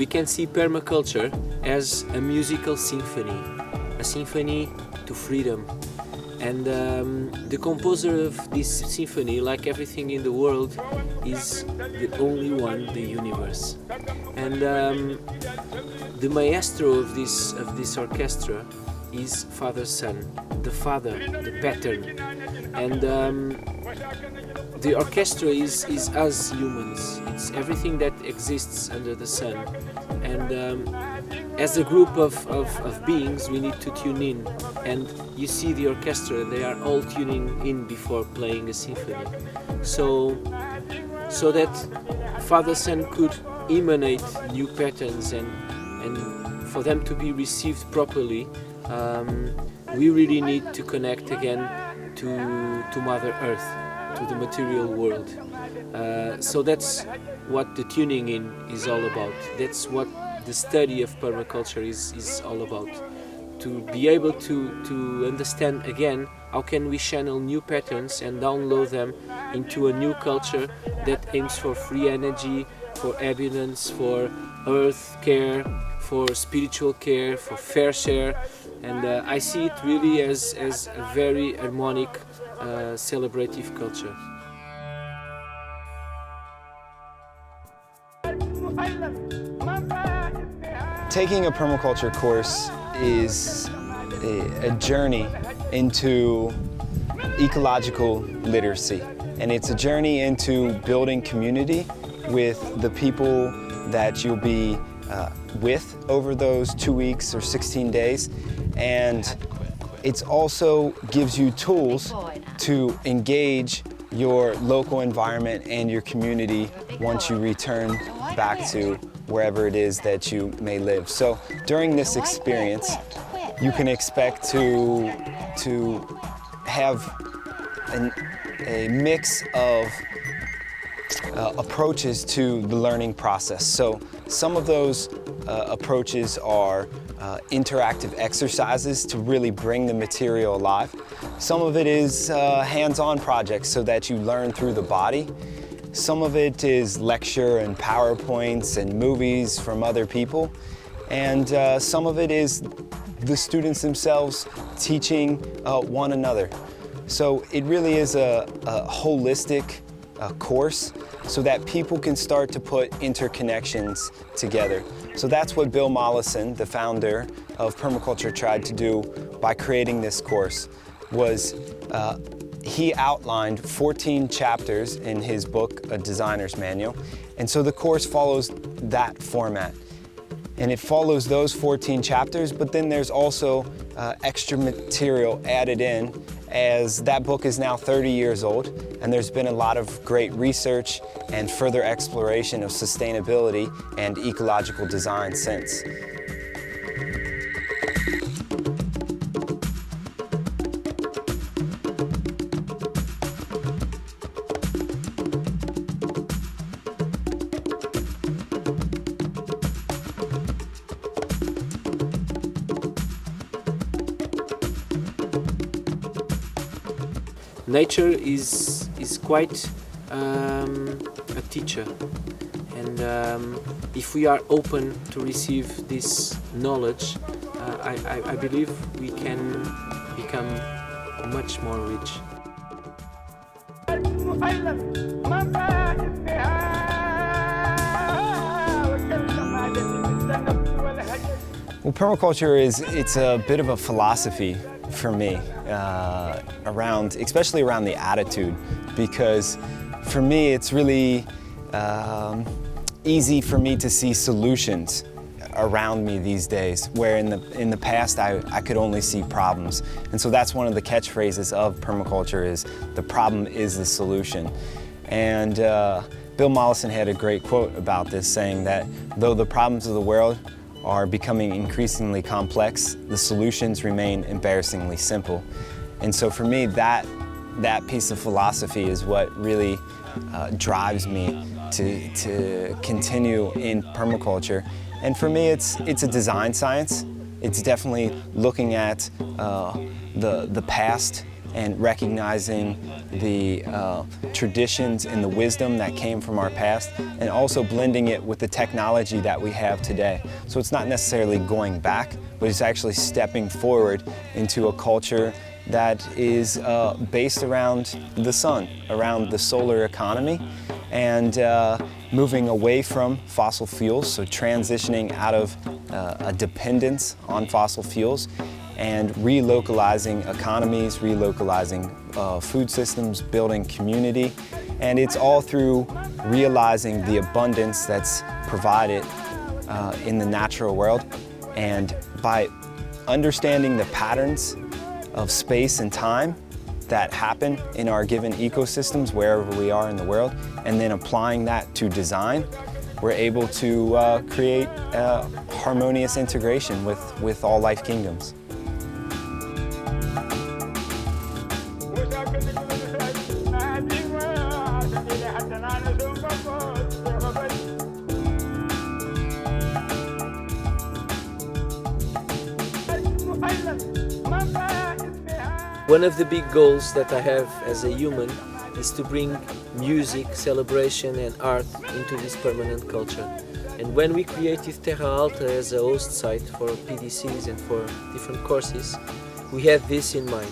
we can see permaculture as a musical symphony, a symphony to freedom. And the composer of this symphony, like everything in the world, is the only one, the universe. And the maestro of this orchestra is Father Sun, the father, the pattern. And the orchestra is us humans. It's everything that exists under the sun. And as a group of beings, we need to tune in. And you see the orchestra, they are all tuning in before playing a symphony. So that Father Sun could emanate new patterns and for them to be received properly, we really need to connect again to Mother Earth, to the material world. So that's what the tuning in is all about. That's what the study of permaculture is all about. To be able to understand again how can we channel new patterns and download them into a new culture that aims for free energy, for abundance, for earth care, for spiritual care, for fair share. And I see it really as a very harmonic, celebrative culture. Taking a permaculture course is a journey into ecological literacy, and it's a journey into building community with the people that you'll be with over those 2 weeks or 16 days, and it also gives you tools to engage your local environment and your community once you return back to wherever it is that you may live. So during this experience, you can expect to have a mix of approaches to the learning process. So some of those approaches are interactive exercises to really bring the material alive. Some of it is hands-on projects so that you learn through the body. Some of it is lecture and PowerPoints and movies from other people. And some of it is the students themselves teaching one another. So it really is a holistic course so that people can start to put interconnections together. So that's what Bill Mollison, the founder of Permaculture, tried to do by creating this course. He outlined 14 chapters in his book, A Designer's Manual. And so the course follows that format. And it follows those 14 chapters, but then there's also extra material added in, as that book is now 30 years old, and there's been a lot of great research and further exploration of sustainability and ecological design since. Nature is quite a teacher, and if we are open to receive this knowledge, I believe we can become much more rich. Well, permaculture it's a bit of a philosophy for me, especially around the attitude, because for me it's really easy for me to see solutions around me these days, where in the past I could only see problems. And so that's one of the catchphrases of permaculture is, the problem is the solution. And Bill Mollison had a great quote about this, saying that though the problems of the world are becoming increasingly complex, the solutions remain embarrassingly simple. And so for me, that piece of philosophy is what really drives me to continue in permaculture. And for me, it's a design science. It's definitely looking at the past and recognizing the traditions and the wisdom that came from our past, and also blending it with the technology that we have today. So it's not necessarily going back, but it's actually stepping forward into a culture that is based around the sun, around the solar economy, and moving away from fossil fuels, so transitioning out of a dependence on fossil fuels, and relocalizing economies, relocalizing food systems, building community. And it's all through realizing the abundance that's provided in the natural world. And by understanding the patterns of space and time that happen in our given ecosystems wherever we are in the world, and then applying that to design, we're able to create harmonious integration with all life kingdoms. One of the big goals that I have as a human is to bring music, celebration and art into this permanent culture. And when we created Terra Alta as a host site for PDCs and for different courses, we had this in mind.